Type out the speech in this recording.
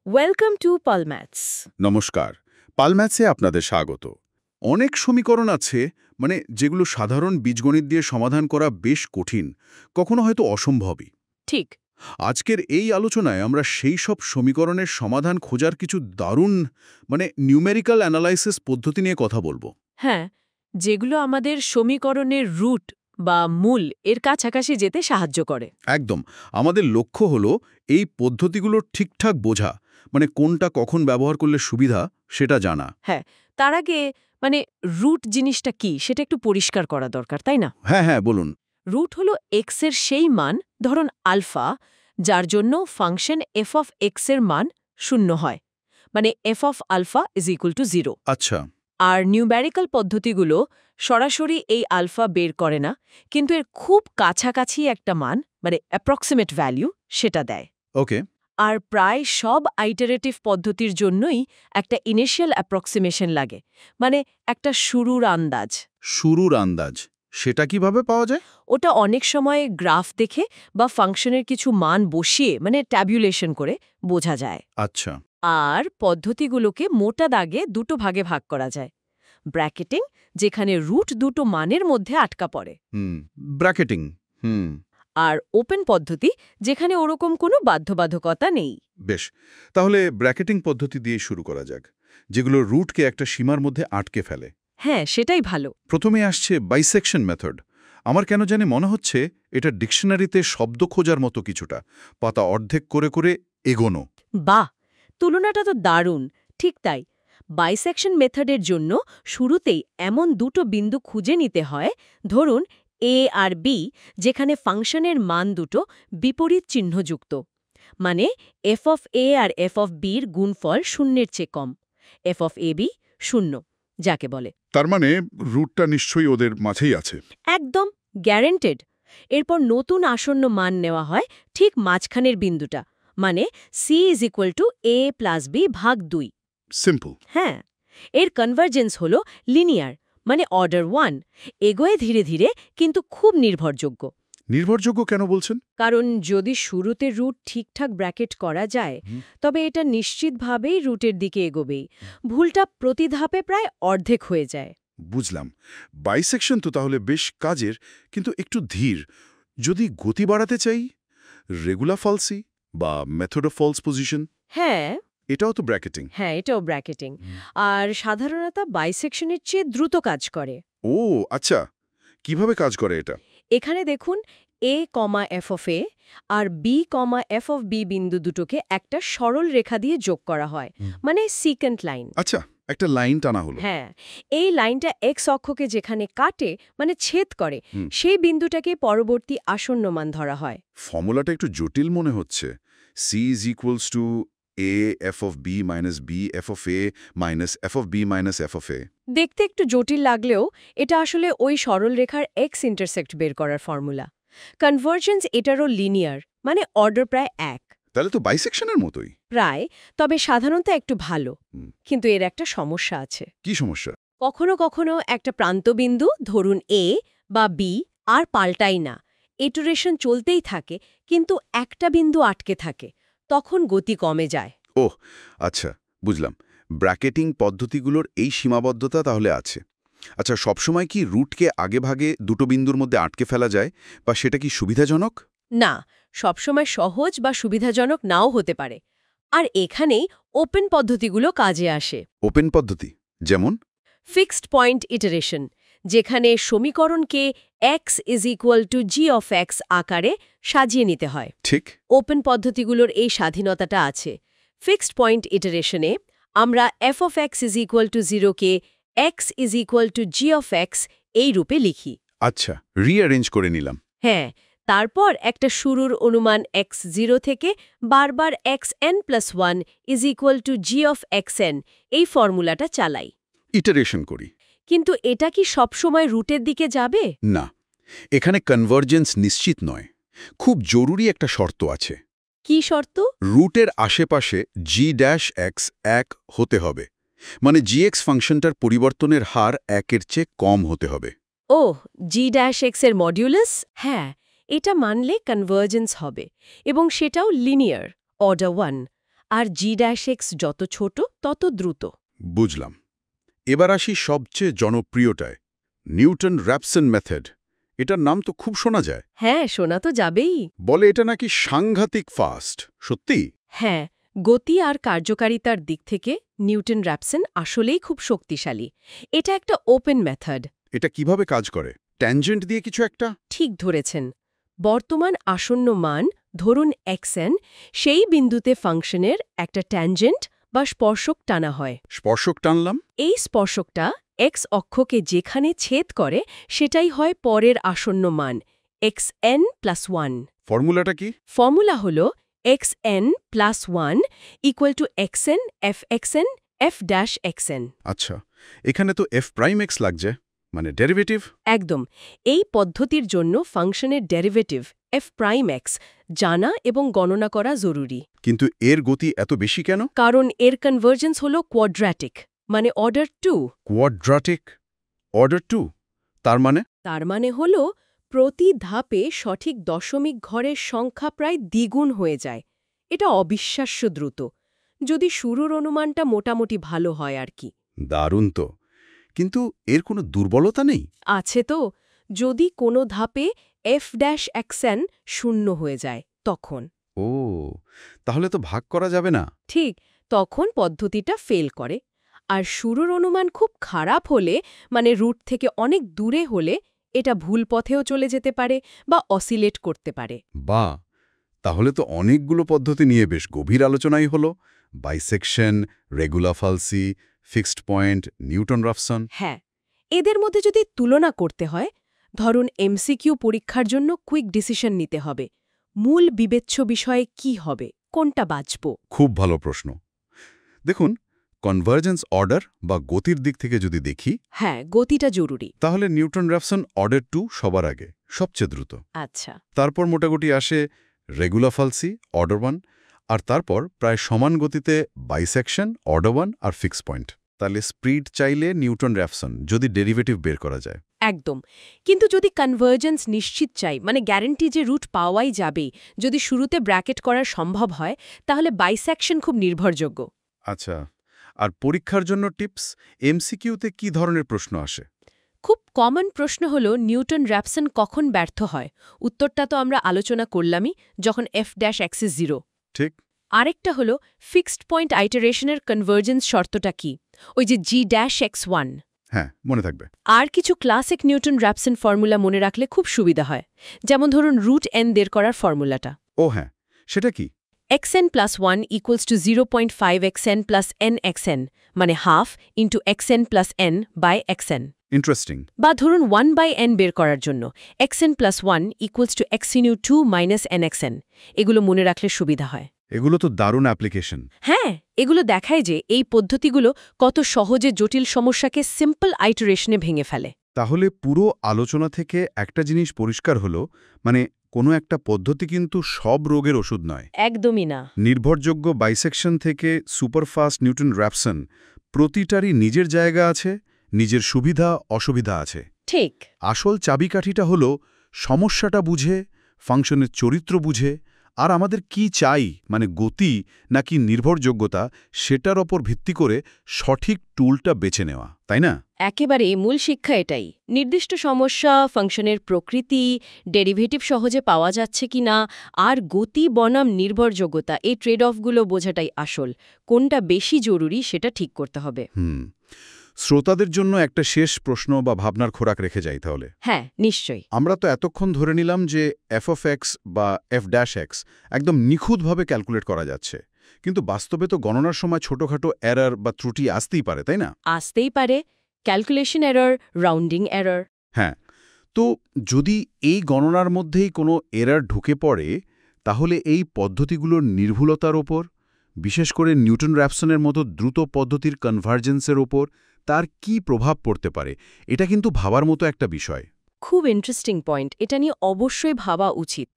Welcome to পালম্যাথস। নমস্কার, পালম্যাথসে আপনাদের স্বাগত। অনেক সমীকরণ আছে যেগুলো সাধারণ বীজগণিত দিয়ে সমাধান করা বেশ কঠিন, কখনো হয়তো অসম্ভবই। ঠিক। আজকের এই আলোচনায় আমরা সেই সব সমীকরণের সমাধান খোঁজার কিছু দারুণ নিউমেরিক্যাল অ্যানালাইসিস পদ্ধতি নিয়ে কথা বলবো। হ্যাঁ, যেগুলো আমাদের সমীকরণের রুট বা মূল এর কাছাকাছি যেতে সাহায্য করে। একদম। আমাদের লক্ষ্য হলো এই পদ্ধতিগুলোর ঠিকঠাক বোঝা, কোনটা কখন ব্যবহার করলে সুবিধা সেটা জানা। হ্যাঁ, তার আগে রুট জিনিসটা কি সেটা একটু পরিষ্কার করা দরকার, তাই না? হ্যাঁ, বলুন। রুট হলো এক্স এর সেই মান, ধরুন আলফা, যার জন্য ফাংশন এফ অফ এক্স এর মান 0 হয়, F of alpha is equal to 0। আচ্ছা। আর নিউমেরিক্যাল পদ্ধতিগুলো সরাসরি এই আলফা বের করে না, কিন্তু এর খুব কাছাকাছি একটা মান, অ্যাপ্রক্সিমেট ভ্যালু, সেটা দেয়। ওকে। আর প্রায় সব আইটারেটিভ পদ্ধতির জন্যই একটা ইনিশিয়াল অ্যাপ্রক্সিমেশন লাগে, একটা শুরুর আন্দাজ। শুরুর আন্দাজ সেটা কিভাবে পাওয়া যায়? ওটা অনেক সময় গ্রাফ দেখে বা ফাংশনের কিছু মান বসিয়ে ট্যাবুলেশন করে বোঝা যায়। আচ্ছা। আর পদ্ধতিগুলোকে মোটা দাগে দুটো ভাগে ভাগ করা যায়। ব্র্যাকেটিং, যেখানে রুট দুটো মানের মধ্যে আটকা পড়ে। ব্র্যাকেটিং। আর ওপেন পদ্ধতি, যেখানে ওরকম কোনো বাধ্যবাধকতা নেই। বেশ, তাহলে ব্র্যাকেটিং পদ্ধতি দিয়ে শুরু করা যাক, যেগুলো রুটকে একটা সীমার মধ্যে আটকে ফেলে। হ্যাঁ, সেটাই ভালো। প্রথমে আসছে বাইসেকশন মেথড। আমার কেন জানি মনে হচ্ছে এটা ডিকশনারিতে শব্দ খোঁজার মতো কিছুটা, পাতা অর্ধেক করে করে এগোনো। বাহ, তুলনাটা তো দারুণ। ঠিক তাই। বাইসেকশন মেথডের জন্য শুরুতেই এমন দুটো বিন্দু খুঁজে নিতে হয়, ধরুন এ আর বি, যেখানে ফাংশনের মান দুটো বিপরীত চিহ্নযুক্ত, এফ অফ এ আর এফ অফ বির গুণফল 0-এর চেয়ে কম, এফ অফ এ বি 0 যাকে বলে। তার রুটটা নিশ্চয়ই ওদের মাঝেই আছে। একদম গ্যারেন্টেড। এরপর নতুন আসন্ন মান নেওয়া হয় ঠিক মাঝখানের বিন্দুটা, C is equal to A plus B ভাগ 2। সিম্পল। হ্যাঁ, এর কনভার্জেন্স হল লিনিয়ার, অর্ডার 1, এগোয় ধীরে ধীরে, কিন্তু খুব নির্ভরযোগ্য। নির্ভরযোগ্য কেন বলছেন? কারণ যদি শুরুতে রুট ঠিকঠাক ব্র্যাকেট করা যায়, তবে এটা নিশ্চিতভাবেই রুটের দিকে এগোবেই। ভুলটা প্রতি ধাপে প্রায় অর্ধেক হয়ে যায়। বুঝলাম। বাইসেকশন তো তাহলে বেশ কাজের, কিন্তু একটু ধীর। যদি গতি বাড়াতে চাই, রেগুলার ফলসি বা মেথড অফ ফলস পজিশন, হ্যাঁ, এটাও তো ব্র্যাকেটিং। হ্যাঁ, এটাও ব্র্যাকেটিং। আর সাধারণত বাইসেকশনের চেয়ে দ্রুত কাজ করে। ও আচ্ছা, কিভাবে কাজ করে এটা? এখানে দেখুন, A comma F of A আর B comma F of B বিন্দু দুটোকে একটা সরল রেখা দিয়ে যোগ করা হয়, সিকেন্ট লাইন। আচ্ছা, একটা লাইন টানা হলো। হ্যাঁ, এই লাইনটা এক্স অক্ষকে যেখানে কাটে, ছেদ করে, সেই বিন্দুটাকে পরবর্তী আসন্ন মান ধরা হয়। ফর্মুলাটা একটু জটিল মনে হচ্ছে। C is equals to A F of B minus B F of A minus F of B minus F of A. দেখতে একটু জটিল লাগলেও এটা আসলে ওই সরল রেখার এক্স ইন্টারসেক্ট বের করার ফর্মুলা। কনভার্জেন্স এটারও লিনিয়ার, অর্ডার প্রায় 1। তাহলে তো বাইসেকশনের মতোই। প্রায়, তবে সাধারণত একটু ভালো। কিন্তু এর একটা সমস্যা আছে। কি সমস্যা? কখনো কখনো একটা প্রান্তবিন্দু, ধরুন এ বা বি, আর পাল্টাই না, ইটারেশন চলতেই থাকে, কিন্তু একটা বিন্দু আটকে থাকে, তখন গতি কমে যায়। ওহ আচ্ছা, বুঝলাম। ব্র্যাকেটিং পদ্ধতিগুলোর এই সীমাবদ্ধতা তাহলে আছে। আচ্ছা, সবসময় কি রুটকে আগেভাগে দুটো বিন্দুর মধ্যে আটকে ফেলা যায়, বা সেটা কি সুবিধাজনক? না, সবসময় সহজ বা সুবিধাজনক নাও হতে পারে। আর এখানেই ওপেন পদ্ধতিগুলো কাজে আসে। ওপেন পদ্ধতি যেমন? ফিক্সড পয়েন্ট ইটারেশন, যেখানে সমীকরণকে x is equal two G of x আকারে সাজিয়ে নিতে হয়। ঠিক। ওপেন পদ্ধতিগুলোর এই স্বাধীনতাটা আছে। ফিক্সড পয়েন্ট ইটারেশনে আমরা F of x is equal to 0 K x is equal two G of x এই রূপে লিখি। আচ্ছা, রিঅ্যারেঞ্জ করে নিলাম। হ্যাঁ, তারপর একটা শুরুর অনুমান x0 থেকে বারবার xn+1 is equal two G of xn এই ফর্মুলাটা চালাই। ইটারেশন করি। কিন্তু এটা কি সবসময় রুটের দিকে যাবে? না, এখানে কনভার্জেন্স নিশ্চিত নয়। খুব জরুরি একটা শর্ত আছে। কি শর্ত? রুটের আশেপাশে g'(x) 1 হতে হবে, gx ফাংশনটার পরিবর্তনের হার 1-এর চেয়ে কম হতে হবে। ওহ, g'(x) এর মডিউলাস? হ্যাঁ, এটা মানলে কনভার্জেন্স হবে, এবং সেটাও লিনিয়ার, অর্ডার 1। আর g'(x) যত ছোট তত দ্রুত। বুঝলাম। এবার আসি সবচেয়ে জনপ্রিয়টায়, নিউটন-র্যাপসন মেথড। এটার নাম তো খুব শোনা যায়। হ্যাঁ, শোনা তো যাবেই। বলে এটা নাকি সাংঘাতিক ফাস্ট, সত্যি? হ্যাঁ, গতি আর কার্যকারিতার দিক থেকে নিউটন-র্যাপসন আসলেই খুব শক্তিশালী। এটা একটা ওপেন মেথড। এটা কিভাবে কাজ করে? ট্যানজেন্ট দিয়ে কিছু একটা? ঠিক ধরেছেন। বর্তমান আসন্ন মান, ধরুন xn, সেই বিন্দুতে ফাংশনের একটা ট্যানজেন্ট বা স্পর্শক টানা হয়। স্পর্শক টানলাম? এই স্পর্শকটা x অক্ষকে যেখানে ছেদ করে সেটাই হয় পরের আসন্ন মান, xn+1। ফর্মুলাটা কি? ফর্মুলা হল xn+1 = xn fxn f'(xn)। আচ্ছা, এখানে তো f'(x) লাগছে, মানে ডেরিভেটিভ। একদম। এই পদ্ধতির জন্য ফাংশনের ডেরিভেটিভ f'(x) জানা এবং গণনা করা জরুরি। কিন্তু এর গতি এত বেশি কেন? কারণ এর কনভার্জেন্স হল কোয়াড্র্যাটিক, মানে অর্ডার 2। কোয়াড্রাটিক অর্ডার 2? তার মানে? তার মানে হল প্রতি ধাপে সঠিক দশমিক ঘরের সংখ্যা প্রায় দ্বিগুণ হয়ে যায়। এটা অবিশ্বাস্য দ্রুত, যদি শুরুর অনুমানটা মোটামুটি ভালো হয় আর কি। দারুণ তো। কিন্তু এর কোনো দুর্বলতা নেই? আছে তো। যদি কোনো ধাপে f'(xn) শূন্য হয়ে যায় তখন। ও, তাহলে তো ভাগ করা যাবে না। ঠিক, তখন পদ্ধতিটা ফেল করে। আর শুরুর অনুমান খুব খারাপ হলে, মানে রুট থেকে অনেক দূরে হলে, এটা ভুল পথেও চলে যেতে পারে বা অসিলেট করতে পারে। বাহ, তাহলে তো অনেকগুলো পদ্ধতি নিয়ে বেশ গভীর আলোচনাই হলো। Bisection, regular falsi, fixed point, Newton Raphson. হ্যাঁ, এদের মধ্যে যদি তুলনা করতে হয়, ধরুন এমসিকিউ পরীক্ষার জন্য কুইক ডিসিশন নিতে হবে। মূল বিবেচ্য বিষয়ে কি হবে, কোনটা বাছব? খুব ভালো প্রশ্ন। দেখুন, কনভার্জেন্স অর্ডার বা গতির দিক থেকে যদি দেখি, হ্যাঁ, গতিটা জরুরি। তাহলে নিউটন-রাফসন অর্ডার 2 সবার আগে, সবচেয়ে দ্রুত। আচ্ছা। তারপর মোটামুটি আসে রেগুলার ফালসি, অর্ডার 1, আর তারপর প্রায় সমান গতিতে বাইসেকশন, অর্ডার 1 আর ফিক্স পয়েন্ট। তাহলে স্পিড চাইলে নিউটন-রাফসন, যদি ডেরিভেটিভ বের করা যায়। একদম। কিন্তু যদি কনভার্জেন্স নিশ্চিত চাই, মানে গ্যারান্টি যে রুট পাওয়াই যাবে, যদি শুরুতে ব্র্যাকেট করা সম্ভব হয়, তাহলে বাইসেকশন খুব নির্ভরযোগ্য। আচ্ছা, আর পরীক্ষার জন্য টিপস, এমসিকিউতে কি ধরনের প্রশ্ন আসে? খুব কমন প্রশ্ন হল নিউটন-র্যাপসন কখন ব্যর্থ হয়। উত্তরটা তো আমরা আলোচনা করলামই, যখন f'(x) 0। ঠিক। আরেকটা হল ফিক্সড পয়েন্ট আইটারেশনের কনভার্জেন্স শর্তটা কি, ওই যে g'(x1)। হ্যাঁ, মনে থাকবে। আর কিছু ক্লাসিক নিউটন-র্যাপসন ফর্মুলা মনে রাখলে খুব সুবিধা হয়, যেমন ধরুন √n বের করার ফর্মুলাটা। ও হ্যাঁ, সেটা কি? xn+1 = 0.5xn plus nxn, মানে half into xn plus n by xn। Interesting. বা ধরুন 1/n বের করার জন্য xn+1 = x⁻² - nxn। এগুলো মনে রাখলে সুবিধা হয়। এগুলো তো দারুণ অ্যাপ্লিকেশন। হ্যাঁ, এগুলো দেখায় যে এই পদ্ধতিগুলো কত সহজে জটিল সমস্যাকে সিম্পল আইটারেশনে ভেঙে ফেলে। তাহলে পুরো আলোচনা থেকে একটা জিনিস পরিষ্কার হলো, মানে কোনো একটা পদ্ধতি কিন্তু সব রোগের ওষুধ নয়। একদমই না। নির্ভরযোগ্য বাইসেকশন থেকে সুপারফাস্ট নিউটন-র্যাপসন, প্রতিটারই নিজের জায়গা আছে, নিজের সুবিধা অসুবিধা আছে। ঠিক। আসল চাবিকাঠিটা হলো সমস্যাটা বুঝে, ফাংশনের চরিত্র বুঝে, আর আমাদের কি চাই, মানে গতি নাকি নির্ভরযোগ্যতা, সেটার ওপর ভিত্তি করে সঠিক টুলটা বেছে নেওয়া, তাই না? একেবারে মূল শিক্ষা এটাই। নির্দিষ্ট সমস্যা, ফাংশনের প্রকৃতি, ডেরিভেটিভ সহজে পাওয়া যাচ্ছে কিনা, আর গতি বনাম নির্ভরযোগ্যতা, এই ট্রেড অফগুলো বোঝাটাই আসল। কোনটা বেশি জরুরি সেটা ঠিক করতে হবে। শ্রোতাদের জন্য একটা শেষ প্রশ্ন বা ভাবনার খোরাক রেখে যাই তাহলে। হ্যাঁ, নিশ্চয়ই। আমরা তো এতক্ষণ ধরে নিলাম যে f(x) বা f'(x) একদম নিখুঁতভাবে ক্যালকুলেট করা যাচ্ছে, কিন্তু বাস্তবে তো গণনার সময় ছোটখাটো এরর বা ত্রুটি আসতেই পারে, তাই না? আসতেই পারে। Calculation error, rounding error. হ্যাঁ, তো যদি এই গণনার মধ্যেই কোনো এরর ঢুকে পড়ে, তাহলে এই পদ্ধতিগুলোর নির্ভুলতার ওপর, বিশেষ করে নিউটন-র্যাপসনের মতো দ্রুত পদ্ধতির কনভার্জেন্সের ওপর তার কি প্রভাব পড়তে পারে, এটা কিন্তু ভাবার মতো একটা বিষয়। খুব ইন্টারেস্টিং পয়েন্ট। এটা নিয়ে অবশ্যই ভাবা উচিত।